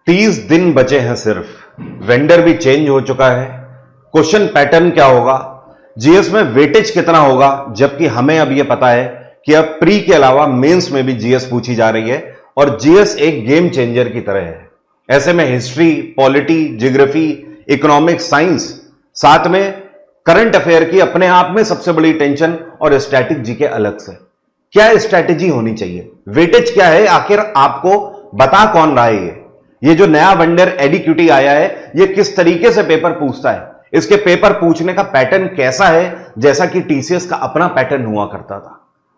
30 दिन बचे हैं सिर्फ, वेंडर भी चेंज हो चुका है। क्वेश्चन पैटर्न क्या होगा, जीएस में वेटेज कितना होगा, जबकि हमें अब यह पता है कि अब प्री के अलावा मेंस में भी जीएस पूछी जा रही है और जीएस एक गेम चेंजर की तरह है। ऐसे में history, polity, geography, economics, science, साथ में करंट अफेयर की अपने आप में सबसे बड़ी टेंशन और स्टैटिक जीके अलग से। क्या स्ट्रैटेजी होनी चाहिए, वेटेज क्या है, आखिर आपको बता कौन रहा है। ये जो नया वेंडर एडीक्यूटी आया है, ये किस तरीके से पेपर पूछता है, इसके पेपर पूछने का पैटर्न कैसा है, जैसा कि टीसीएस का अपना पैटर्न हुआ करता था।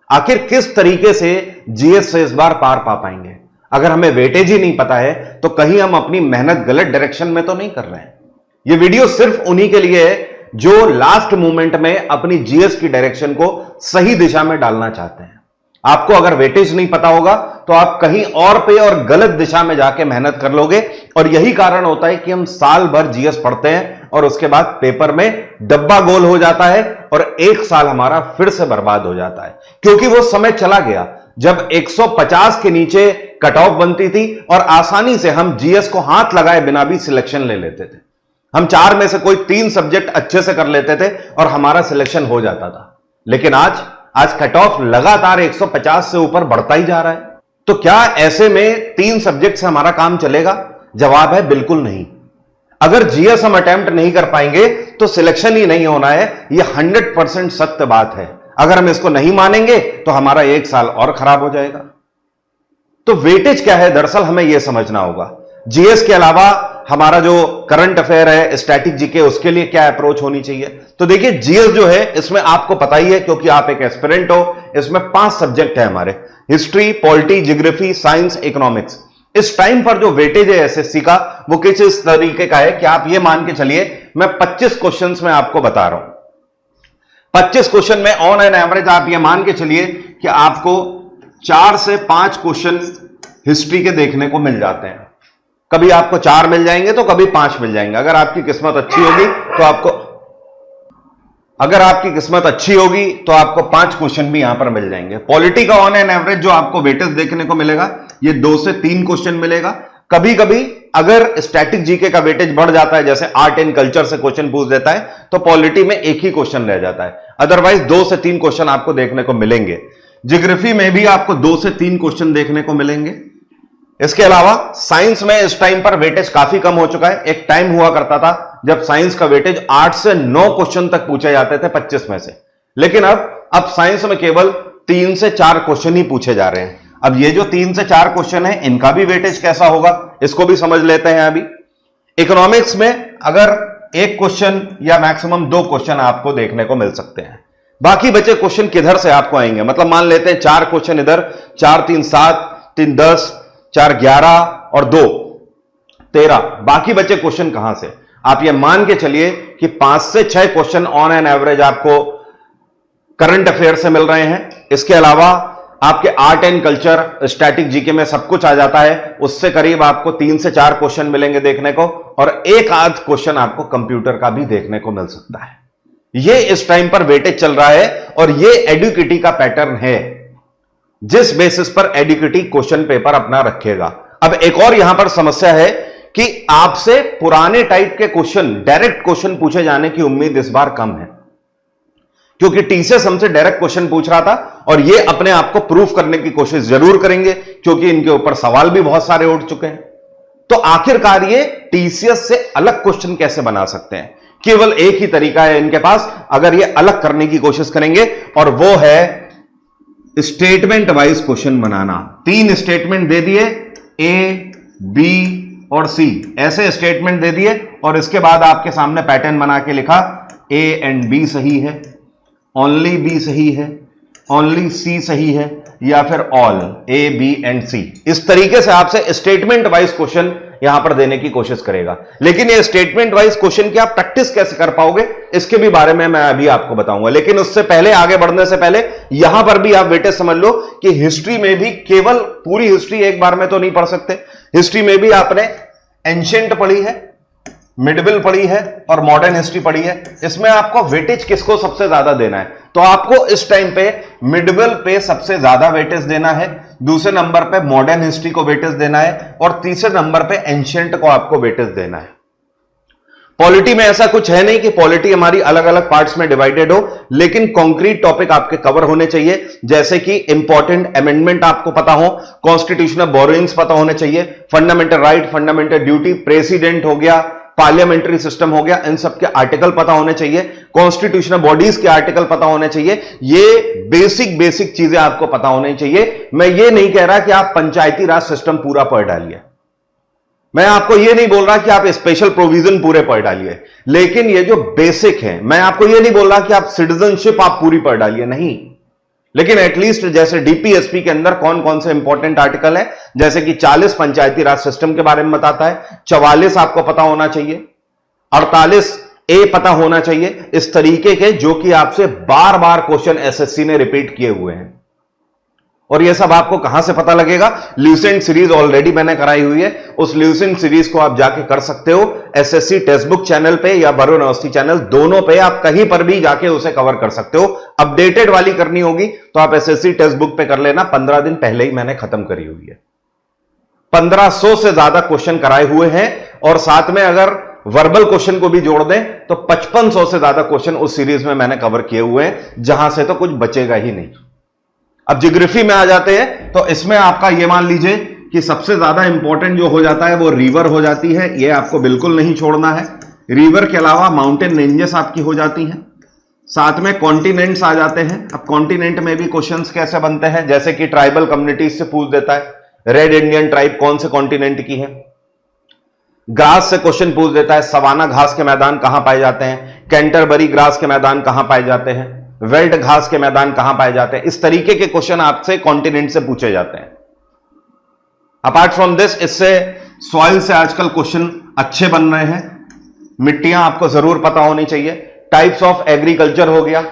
आखिर किस तरीके से जीएस से इस बार पार पा पाएंगे। अगर हमें वेटेज ही नहीं पता है तो कहीं हम अपनी मेहनत गलत डायरेक्शन में तो नहीं कर रहे हैं। यह वीडियो सिर्फ उन्हीं के लिए है जो लास्ट मोमेंट में अपनी जीएस की डायरेक्शन को सही दिशा में डालना चाहते हैं। आपको अगर वेटेज नहीं पता होगा तो आप कहीं और पे और गलत दिशा में जाके मेहनत कर लोगे, और यही कारण होता है कि हम साल भर जीएस पढ़ते हैं और उसके बाद पेपर में डब्बा गोल हो जाता है और एक साल हमारा फिर से बर्बाद हो जाता है। क्योंकि वो समय चला गया जब 150 के नीचे कट ऑफ बनती थी और आसानी से हम जीएस को हाथ लगाए बिना भी सिलेक्शन ले लेते थे। हम 4 में से कोई 3 सब्जेक्ट अच्छे से कर लेते थे और हमारा सिलेक्शन हो जाता था। लेकिन आज कट ऑफ लगातार 150 से ऊपर बढ़ता ही जा रहा है। तो क्या ऐसे में 3 सब्जेक्ट से हमारा काम चलेगा? जवाब है बिल्कुल नहीं। अगर जीएस हम अटेम्प्ट नहीं कर पाएंगे तो सिलेक्शन ही नहीं होना है, यह 100% सत्य बात है। अगर हम इसको नहीं मानेंगे तो हमारा 1 साल और खराब हो जाएगा। तो वेटेज क्या है, दरअसल हमें यह समझना होगा। जीएस के अलावा हमारा जो करंट अफेयर है, स्टैटिक जीके, उसके लिए क्या अप्रोच होनी चाहिए। तो देखिए, जीएस जो है इसमें आपको पता ही है, क्योंकि आप एक एस्पिरेंट हो। इसमें 5 सब्जेक्ट है हमारे, history, polity, geography, science, economics. इस टाइम पर जो वेटेज है एसएससी का, वो किस इस तरीके का है कि आप ये मान के चलिए, मैं 25 क्वेश्चन में आपको बता रहा हूं। 25 क्वेश्चन में ऑन एन एवरेज आप ये मान के चलिए कि आपको 4 से 5 क्वेश्चन हिस्ट्री के देखने को मिल जाते हैं। कभी आपको 4 मिल जाएंगे तो कभी 5 मिल जाएंगे। अगर आपकी किस्मत अच्छी होगी तो आपको 5 क्वेश्चन भी यहां पर मिल जाएंगे। पॉलिटी का ऑन एन एवरेज जो आपको वेटेज देखने को मिलेगा, ये 2 से 3 क्वेश्चन मिलेगा। कभी कभी अगर स्टैटिक जीके का वेटेज बढ़ जाता है, जैसे आर्ट एंड कल्चर से क्वेश्चन पूछ देता है, तो पॉलिटी में 1 ही क्वेश्चन रह जाता है। अदरवाइज 2 से 3 क्वेश्चन आपको देखने को मिलेंगे। ज्योग्राफी में भी आपको 2 से 3 क्वेश्चन देखने को मिलेंगे। इसके अलावा साइंस में इस टाइम पर वेटेज काफी कम हो चुका है। एक टाइम हुआ करता था जब साइंस का वेटेज 8 से 9 क्वेश्चन तक पूछे जाते थे 25 में से, लेकिन अब साइंस में केवल 3 से 4 क्वेश्चन ही पूछे जा रहे हैं। अब ये जो 3 से 4 क्वेश्चन है, इनका भी वेटेज कैसा होगा, इसको भी समझ लेते हैं। अभी इकोनॉमिक्स में अगर 1 क्वेश्चन या मैक्सिमम 2 क्वेश्चन आपको देखने को मिल सकते हैं। बाकी बचे क्वेश्चन किधर से आपको आएंगे, मतलब मान लेते हैं 4 क्वेश्चन इधर, 4 3 7, 3 10, 4 11 और 2 13। बाकी बचे क्वेश्चन कहां से? आप ये मान के चलिए कि 5 से 6 क्वेश्चन ऑन एन एवरेज आपको करंट अफेयर से मिल रहे हैं। इसके अलावा आपके art and culture, static GK में सब कुछ आ जाता है। उससे करीब आपको 3 से 4 क्वेश्चन मिलेंगे देखने को, और 1 आध क्वेश्चन आपको कंप्यूटर का भी देखने को मिल सकता है। ये इस टाइम पर वेटेज चल रहा है और ये एडुकेटी का पैटर्न है, जिस बेसिस पर एडुकेटी क्वेश्चन पेपर अपना रखेगा। अब एक और यहां पर समस्या है कि आपसे पुराने टाइप के क्वेश्चन, डायरेक्ट क्वेश्चन पूछे जाने की उम्मीद इस बार कम है, क्योंकि टीसीएस हमसे डायरेक्ट क्वेश्चन पूछ रहा था और ये अपने आप को प्रूफ करने की कोशिश जरूर करेंगे, क्योंकि इनके ऊपर सवाल भी बहुत सारे उठ चुके हैं। तो आखिरकार ये टीसीएस से अलग क्वेश्चन कैसे बना सकते हैं? केवल एक ही तरीका है इनके पास, अगर ये अलग करने की कोशिश करेंगे, और वो है स्टेटमेंट वाइज क्वेश्चन बनाना। 3 स्टेटमेंट दे दिए, ए, बी और सी, ऐसे स्टेटमेंट दे दिए, और इसके बाद आपके सामने पैटर्न बना के लिखा ए एंड बी सही है, ओनली बी सही है, ओनली सी सही है, या फिर ऑल ए बी एंड सी। इस तरीके से आपसे स्टेटमेंट वाइज क्वेश्चन यहां पर देने की कोशिश करेगा। लेकिन ये स्टेटमेंट वाइज क्वेश्चन की आप प्रैक्टिस कैसे कर पाओगे, इसके भी बारे में मैं अभी आपको बताऊंगा। लेकिन उससे पहले, आगे बढ़ने से पहले, यहां पर भी आप वेटेज समझ लो कि हिस्ट्री में भी केवल पूरी हिस्ट्री एक बार में तो नहीं पढ़ सकते। हिस्ट्री में भी आपने एंशिएंट पढ़ी है, मिडिवल पढ़ी है और मॉडर्न हिस्ट्री पढ़ी है। इसमें आपको वेटेज किसको सबसे ज्यादा देना है, तो आपको इस टाइम पे मिडिवल पे सबसे ज्यादा वेटेज देना है। दूसरे नंबर पे मॉडर्न हिस्ट्री को वेटेज देना है और तीसरे नंबर पे एंशिएंट को आपको वेटेज देना है। पॉलिटी में ऐसा कुछ है नहीं कि पॉलिटी हमारी अलग अलग पार्ट्स में डिवाइडेड हो, लेकिन कॉन्क्रीट टॉपिक आपके कवर होने चाहिए, जैसे कि इंपॉर्टेंट अमेंडमेंट आपको पता हो, कॉन्स्टिट्यूशनल बोरोइंग्स पता होने चाहिए, fundamental right, fundamental duty, president हो गया, पार्लियामेंट्री सिस्टम हो गया, इन सब के आर्टिकल पता होने चाहिए, कॉन्स्टिट्यूशनल बॉडीज के आर्टिकल पता होने चाहिए। ये बेसिक चीजें आपको पता होनी चाहिए। मैं ये नहीं कह रहा कि आप पंचायती राज सिस्टम पूरा पढ़ डालिए, मैं आपको यह नहीं बोल रहा कि आप स्पेशल प्रोविजन पूरे पढ़ डालिए, लेकिन ये जो बेसिक है, मैं आपको यह नहीं बोल रहा कि आप सिटीजनशिप आप पूरी पढ़ डालिए, नहीं, लेकिन एटलीस्ट जैसे डीपीएसपी के अंदर कौन कौन से इंपॉर्टेंट आर्टिकल है, जैसे कि 40 पंचायती राज सिस्टम के बारे में बताता है, 44 आपको पता होना चाहिए, 48 ए पता होना चाहिए, इस तरीके के जो कि आपसे बार बार क्वेश्चन एसएससी ने रिपीट किए हुए हैं। और यह सब आपको कहां से पता लगेगा? ल्यूसेंट सीरीज ऑलरेडी मैंने कराई हुई है, उस ल्यूसेंट सीरीज को आप जाके कर सकते हो एसएससी टेक्स्ट बुक चैनल पे या बरो यूनिवर्सिटी चैनल, दोनों पे आप कहीं पर भी जाके उसे कवर कर सकते हो। अपडेटेड वाली करनी होगी तो आप एसएससी टेक्स्ट बुक पे कर लेना, 15 दिन पहले ही मैंने खत्म करी हुई है। 1500 से ज्यादा क्वेश्चन कराए हुए हैं और साथ में अगर वर्बल क्वेश्चन को भी जोड़ दें तो 5500 से ज्यादा क्वेश्चन उस सीरीज में मैंने कवर किए हुए हैं, जहां से तो कुछ बचेगा ही नहीं। अब ज्योग्राफी में आ जाते हैं तो इसमें आपका ये मान लीजिए कि सबसे ज्यादा इंपॉर्टेंट जो हो जाता है वो रिवर हो जाती है, ये आपको बिल्कुल नहीं छोड़ना है। रिवर के अलावा माउंटेन रेंजेस आपकी हो जाती हैं, साथ में कॉन्टिनेंट्स आ जाते हैं। अब कॉन्टिनेंट में भी क्वेश्चंस कैसे बनते हैं, जैसे कि ट्राइबल कम्युनिटीज से पूछ देता है, रेड इंडियन ट्राइब कौन से कॉन्टिनेंट की है। ग्रास से क्वेश्चन पूछ देता है, सवाना घास के मैदान कहां पाए जाते हैं, कैंटरबरी ग्रास के मैदान कहां पाए जाते हैं, वेल्ड घास के मैदान कहां पाए जाते हैं। इस तरीके के क्वेश्चन आपसे कॉन्टिनेंट से पूछे जाते हैं। अपार्ट फ्रॉम दिस, इससे सॉइल से आजकल क्वेश्चन अच्छे बन रहे हैं। मिट्टियां आपको जरूर पता होनी चाहिए। टाइप्स ऑफ एग्रीकल्चर हो गया,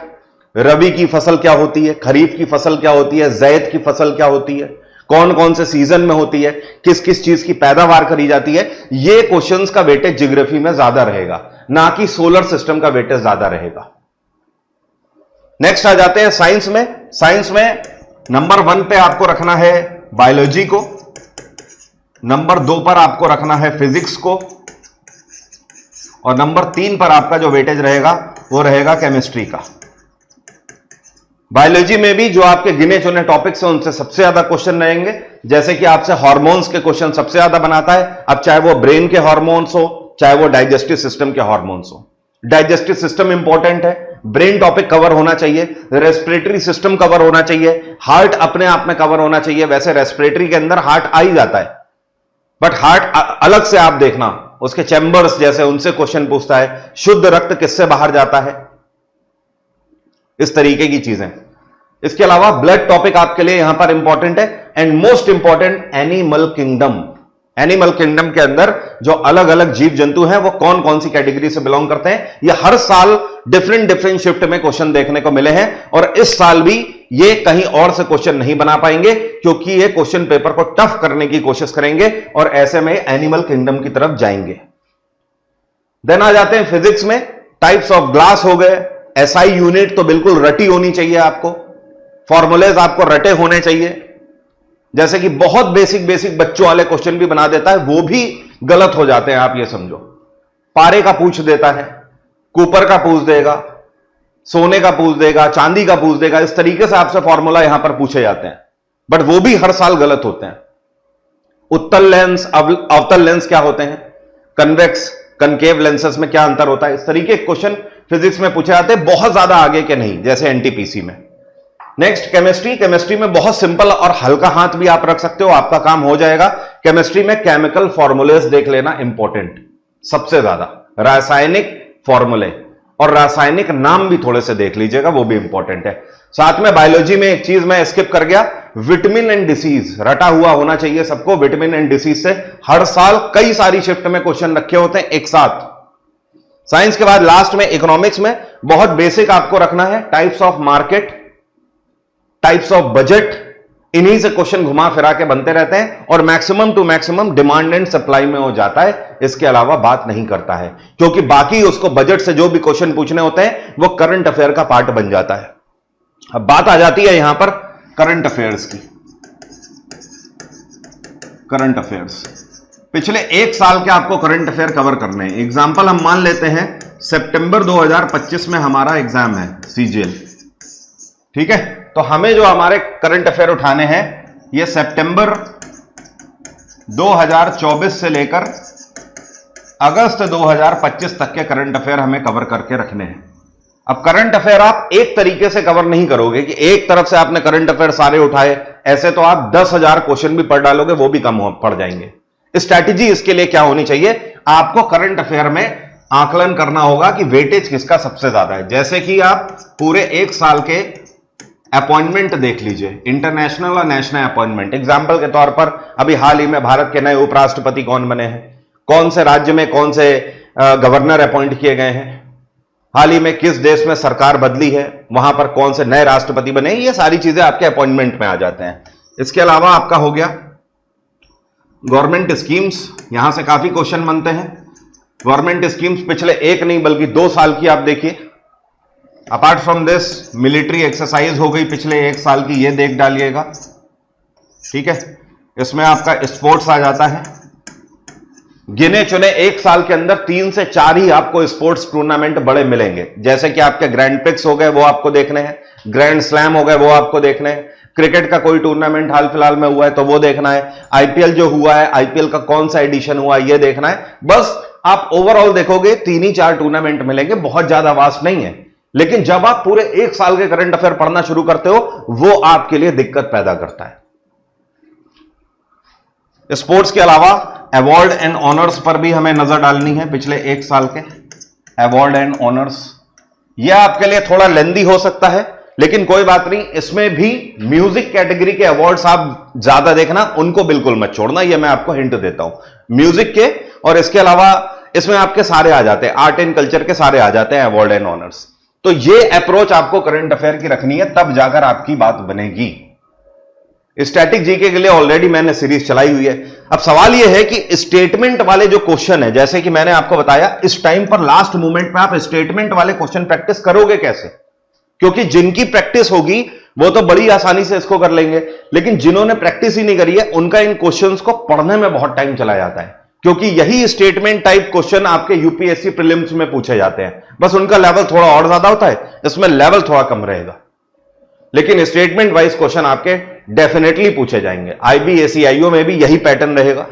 रबी की फसल क्या होती है, खरीफ की फसल क्या होती है, जैद की फसल क्या होती है, कौन कौन से सीजन में होती है, किस किस चीज की पैदावार करी जाती है, ये क्वेश्चंस का वेटेज ज्योग्राफी में ज्यादा रहेगा, ना कि सोलर सिस्टम का वेटेज ज्यादा रहेगा। नेक्स्ट आ जाते हैं साइंस में। साइंस में नंबर 1 पे आपको रखना है बायोलॉजी को, नंबर 2 पर आपको रखना है फिजिक्स को, और नंबर 3 पर आपका जो वेटेज रहेगा वो रहेगा केमिस्ट्री का। बायोलॉजी में भी जो आपके गिने चुने टॉपिक्स हैं उनसे सबसे ज्यादा क्वेश्चन रहेंगे, जैसे कि आपसे हार्मोन्स के क्वेश्चन सबसे ज्यादा बनाता है। अब चाहे वो ब्रेन के हार्मोन्स हो, चाहे वो डाइजेस्टिव सिस्टम के हार्मोन्स हो। डाइजेस्टिव सिस्टम इंपॉर्टेंट है, ब्रेन टॉपिक कवर होना चाहिए, रेस्पिरेटरी सिस्टम कवर होना चाहिए, हार्ट अपने आप में कवर होना चाहिए। वैसे रेस्पिरेटरी के अंदर हार्ट आ ही जाता है, बट हार्ट अलग से आप देखना, उसके चैम्बर्स जैसे उनसे क्वेश्चन पूछता है। शुद्ध रक्त किससे बाहर जाता है, इस तरीके की चीजें। इसके अलावा ब्लड टॉपिक आपके लिए यहां पर इंपॉर्टेंट है। And most important, animal kingdom. Animal kingdom के अंदर जो अलग अलग जीव जंतु हैं वो कौन कौन सी कैटेगरी से बिलोंग करते हैं, ये हर साल डिफरेंट शिफ्ट में क्वेश्चन देखने को मिले हैं। और इस साल भी ये कहीं और से क्वेश्चन नहीं बना पाएंगे, क्योंकि ये क्वेश्चन पेपर को टफ करने की कोशिश करेंगे और ऐसे में एनिमल किंगडम की तरफ जाएंगे। देन आ जाते हैं फिजिक्स में। टाइप्स ऑफ ग्लास हो गए, एसआई यूनिट तो बिल्कुल रटी होनी चाहिए आपको, फॉर्मूलेज आपको रटे होने चाहिए। जैसे कि बहुत बेसिक बच्चों वाले क्वेश्चन भी बना देता है, वो भी गलत हो जाते हैं, आप ये समझो। पारे का पूछ देता है, कूपर का पूछ देगा, सोने का पूछ देगा, चांदी का पूछ देगा। इस तरीके से आपसे फॉर्मूला यहां पर पूछे जाते हैं, बट वो भी हर साल गलत होते हैं। उत्तल लेंस, अवतल लेंस क्या होते हैं, कन्वेक्स कनकेव लेंसेस में क्या अंतर होता है, इस तरीके के क्वेश्चन फिजिक्स में पूछे जाते हैं, बहुत ज्यादा आगे के नहीं, जैसे एनटीपीसी में। Next chemistry. केमिस्ट्री में बहुत सिंपल और हल्का हाथ भी आप रख सकते हो, आपका काम हो जाएगा। केमिस्ट्री में केमिकल फॉर्मूलेस देख लेना इंपॉर्टेंट, सबसे ज्यादा रासायनिक फॉर्मूले और रासायनिक नाम भी थोड़े से देख लीजिएगा, वो भी इंपॉर्टेंट है। साथ में बायोलॉजी में एक चीज मैं स्किप कर गया, विटामिन एंड डिसीज रटा हुआ होना चाहिए सबको। विटामिन एंड डिसीज से हर साल कई सारी शिफ्ट में क्वेश्चन रखे होते हैं एक साथ। साइंस के बाद लास्ट में इकोनॉमिक्स में बहुत बेसिक आपको रखना है, types of market, types of budget, इन्हीं से क्वेश्चन घुमा फिरा के बनते रहते हैं और maximum to maximum demand and supply में हो जाता है, इसके अलावा बात नहीं करता है, क्योंकि बाकी उसको बजट से जो भी क्वेश्चन पूछने होते हैं वो करंट अफेयर का पार्ट बन जाता है। अब बात आ जाती है यहां पर करंट अफेयर्स की। करंट अफेयर्स, पिछले एक साल के आपको करंट अफेयर कवर करने हैं। एग्जाम्पल हम मान लेते हैं सितंबर 2025 में हमारा एग्जाम है सीजीएल, ठीक है। तो हमें जो हमारे करंट अफेयर उठाने हैं ये सितंबर 2024 से लेकर अगस्त 2025 तक के करंट अफेयर हमें कवर करके रखने हैं। अब करंट अफेयर आप एक तरीके से कवर नहीं करोगे कि एक तरफ से आपने करंट अफेयर सारे उठाए, ऐसे तो आप 10,000 क्वेश्चन भी पढ़ डालोगे, वो भी कम पड़ जाएंगे। स्ट्रैटेजी इसके लिए क्या होनी चाहिए, आपको करंट अफेयर में आकलन करना होगा कि वेटेज किसका सबसे ज्यादा है। जैसे कि आप पूरे एक साल के अपॉइंटमेंट देख लीजिए, इंटरनेशनल और नेशनल अपॉइंटमेंट। एग्जाम्पल के तौर पर अभी हाल ही में भारत के नए उपराष्ट्रपति कौन बने हैं, कौन से राज्य में कौन से गवर्नर अपॉइंट किए गए हैं, हाल ही में किस देश में सरकार बदली है, वहां पर कौन से नए राष्ट्रपति बने, ये सारी चीजें आपके अपॉइंटमेंट में आ जाते हैं। इसके अलावा आपका हो गया गवर्नमेंट स्कीम्स, यहां से काफी क्वेश्चन बनते हैं। गवर्नमेंट स्कीम्स पिछले एक नहीं बल्कि 2 साल की आप देखिए। Apart from this military exercise हो गई पिछले एक साल की, ये देख डालिएगा, ठीक है। इसमें आपका स्पोर्ट्स आ जाता है। गिने चुने एक साल के अंदर 3 से 4 ही आपको स्पोर्ट्स टूर्नामेंट बड़े मिलेंगे, जैसे कि आपके ग्रैंड पिक्स हो गए वो आपको देखने हैं, ग्रैंड स्लैम हो गए वो आपको देखने हैं, क्रिकेट का कोई टूर्नामेंट हाल फिलहाल में हुआ है तो वो देखना है, आईपीएल जो हुआ है आईपीएल का कौन सा एडिशन हुआ है ये देखना है। बस आप ओवरऑल देखोगे 3 ही 4 टूर्नामेंट मिलेंगे, बहुत ज्यादा वास्ट नहीं है। लेकिन जब आप पूरे एक साल के करंट अफेयर पढ़ना शुरू करते हो वो आपके लिए दिक्कत पैदा करता है। स्पोर्ट्स के अलावा अवार्ड एंड ऑनर्स पर भी हमें नजर डालनी है, पिछले एक साल के अवार्ड एंड ऑनर्स। यह आपके लिए थोड़ा लेंदी हो सकता है लेकिन कोई बात नहीं, इसमें भी म्यूजिक कैटेगरी के अवार्ड्स आप ज्यादा देखना, उनको बिल्कुल मत छोड़ना, यह मैं आपको हिंट देता हूं म्यूजिक के। और इसके अलावा इसमें आपके सारे आ जाते हैं, आर्ट एंड कल्चर के सारे आ जाते हैं अवार्ड एंड ऑनर्स। तो यह अप्रोच आपको करंट अफेयर की रखनी है, तब जाकर आपकी बात बनेगी। स्टैटिक जीके के लिए ऑलरेडी मैंने सीरीज चलाई हुई है। अब सवाल यह है कि स्टेटमेंट वाले जो क्वेश्चन है, जैसे कि मैंने आपको बताया, इस टाइम पर लास्ट मोमेंट में आप स्टेटमेंट वाले क्वेश्चन प्रैक्टिस करोगे कैसे, क्योंकि जिनकी प्रैक्टिस होगी वो तो बड़ी आसानी से इसको कर लेंगे, लेकिन जिन्होंने प्रैक्टिस ही नहीं करी है उनका इन क्वेश्चंस को पढ़ने में बहुत टाइम चला जाता है, क्योंकि यही स्टेटमेंट टाइप क्वेश्चन आपके यूपीएससी प्रीलिम्स में पूछे जाते हैं। बस उनका लेवल थोड़ा और ज्यादा होता है, इसमें लेवल थोड़ा कम रहेगा, लेकिन स्टेटमेंट वाइज क्वेश्चन आपके डेफिनेटली पूछे जाएंगे। आईबीएसईआईओ में भी यही पैटर्न रहेगा।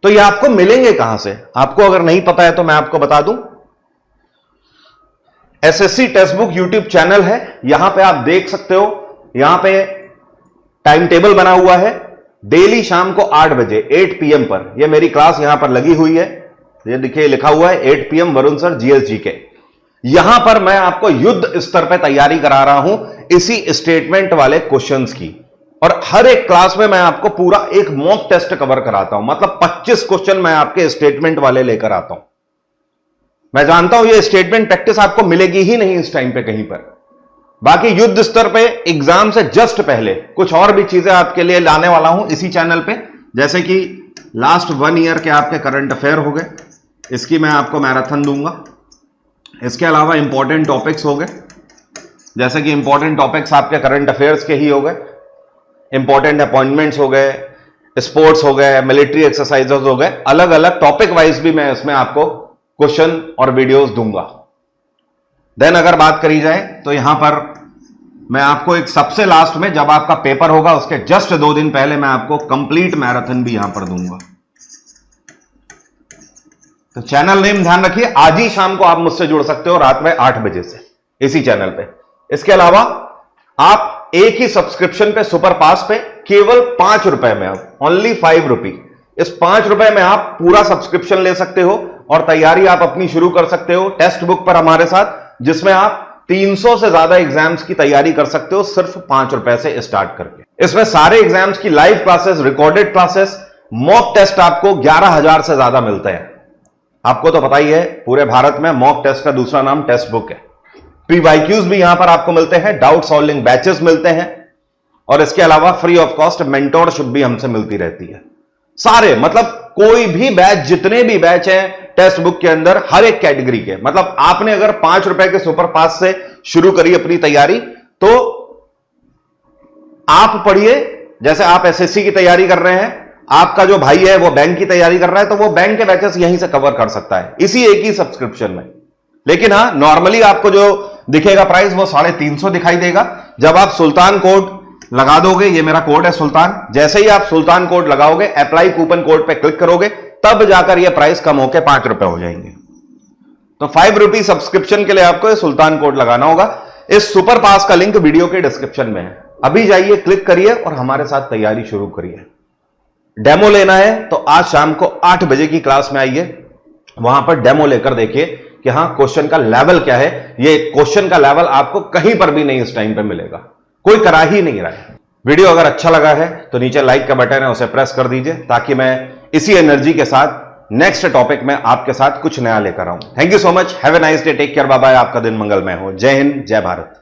तो ये आपको मिलेंगे कहां से, आपको अगर नहीं पता है तो मैं आपको बता दूं, SSC text book YouTube channel है, यहां पे आप देख सकते हो। यहां पे टाइम टेबल बना हुआ है, डेली शाम को 8 बजे 8 PM पर यह मेरी क्लास यहां पर लगी हुई है। ये देखिए लिखा हुआ है 8 PM वरुण सर जीएसजी के। यहां पर मैं आपको युद्ध स्तर पर तैयारी करा रहा हूं इसी स्टेटमेंट वाले क्वेश्चंस की, और हर एक क्लास में मैं आपको पूरा एक मॉक टेस्ट कवर कराता हूं, मतलब 25 क्वेश्चन मैं आपके स्टेटमेंट वाले लेकर आता हूं। मैं जानता हूं ये स्टेटमेंट प्रैक्टिस आपको मिलेगी ही नहीं इस टाइम पे कहीं पर। बाकी युद्ध स्तर पे एग्जाम से जस्ट पहले कुछ और भी चीजें आपके लिए लाने वाला हूं इसी चैनल पे, जैसे कि लास्ट 1 ईयर के आपके करंट अफेयर हो गए, इसकी मैं आपको मैराथन दूंगा। इसके अलावा इंपॉर्टेंट टॉपिक्स हो गए, जैसे कि इंपॉर्टेंट टॉपिक्स आपके करंट अफेयर्स के ही हो गए, इंपॉर्टेंट अपॉइंटमेंट्स हो गए, स्पोर्ट्स हो गए, मिलिट्री एक्सरसाइजेस हो गए, अलग अलग टॉपिक वाइज भी मैं इसमें आपको क्वेश्चन और वीडियोस दूंगा। देन अगर बात करी जाए तो यहां पर मैं आपको एक सबसे लास्ट में, जब आपका पेपर होगा उसके जस्ट 2 दिन पहले, मैं आपको कंप्लीट मैराथन भी यहां पर दूंगा। तो चैनल नेम ध्यान रखिए, आज ही शाम को आप मुझसे जुड़ सकते हो रात में 8 बजे से इसी चैनल पे। इसके अलावा आप एक ही सब्सक्रिप्शन पे सुपर पास पे केवल 5 रुपए में, ओनली 5 रुपी, इस 5 रुपए में आप पूरा सब्सक्रिप्शन ले सकते हो और तैयारी आप अपनी शुरू कर सकते हो टेक्स्ट बुक पर हमारे साथ, जिसमें आप 300 से ज्यादा एग्जाम्स की तैयारी कर सकते हो सिर्फ 5 रुपए से स्टार्ट करके। इसमें सारे एग्जाम्स की live classes, recorded classes, mock test आपको 11,000 से ज्यादा मिलते हैं। आपको तो पता ही है पूरे भारत में मॉक टेस्ट का दूसरा नाम टेक्स्ट बुक है। PYQs भी यहां पर आपको मिलते हैं, डाउट सॉल्विंग बैचेस मिलते हैं, और इसके अलावा फ्री ऑफ कॉस्ट मेंटोरशिप भी हमसे मिलती रहती है। सारे मतलब कोई भी बैच, जितने भी बैच हैं टेक्स्ट बुक के अंदर, हर एक कैटेगरी के, मतलब आपने अगर 5 रुपए के सुपर पास से शुरू करी अपनी तैयारी, तो आप पढ़िए, जैसे आप एसएससी की तैयारी कर रहे हैं, आपका जो भाई है वो बैंक की तैयारी कर रहा है तो वो बैंक के बैचेस यहीं से कवर कर सकता है इसी एक ही सब्सक्रिप्शन में। लेकिन हाँ, नॉर्मली आपको जो दिखेगा प्राइस वो 350 दिखाई देगा। जब आप सुल्तान कोड लगा दोगे, ये मेरा कोड है सुल्तान, जैसे ही आप सुल्तान कोड लगाओगे, अप्लाई कूपन कोड पे क्लिक करोगे, तब जाकर ये प्राइस कम होकर 5 रुपए हो जाएंगे। तो 5 रुपी सब्सक्रिप्शन के लिए आपको ये सुल्तान कोड लगाना होगा। इस सुपर पास का लिंक वीडियो के डिस्क्रिप्शन में है, अभी जाइए, क्लिक करिए और हमारे साथ तैयारी शुरू करिए। डेमो लेना है तो आज शाम को 8 बजे की क्लास में आइए, वहां पर डेमो लेकर देखिए कि हां क्वेश्चन का लेवल क्या है। ये क्वेश्चन का लेवल आपको कहीं पर भी नहीं इस टाइम पे मिलेगा, कोई करा ही नहीं रहा है। वीडियो अगर अच्छा लगा है तो नीचे लाइक का बटन है, उसे प्रेस कर दीजिए ताकि मैं इसी एनर्जी के साथ नेक्स्ट टॉपिक में आपके साथ कुछ नया लेकर आऊं। Thank you so much, have a nice day, take care, bye bye, आपका दिन मंगलमय हो। जय हिंद, जय भारत।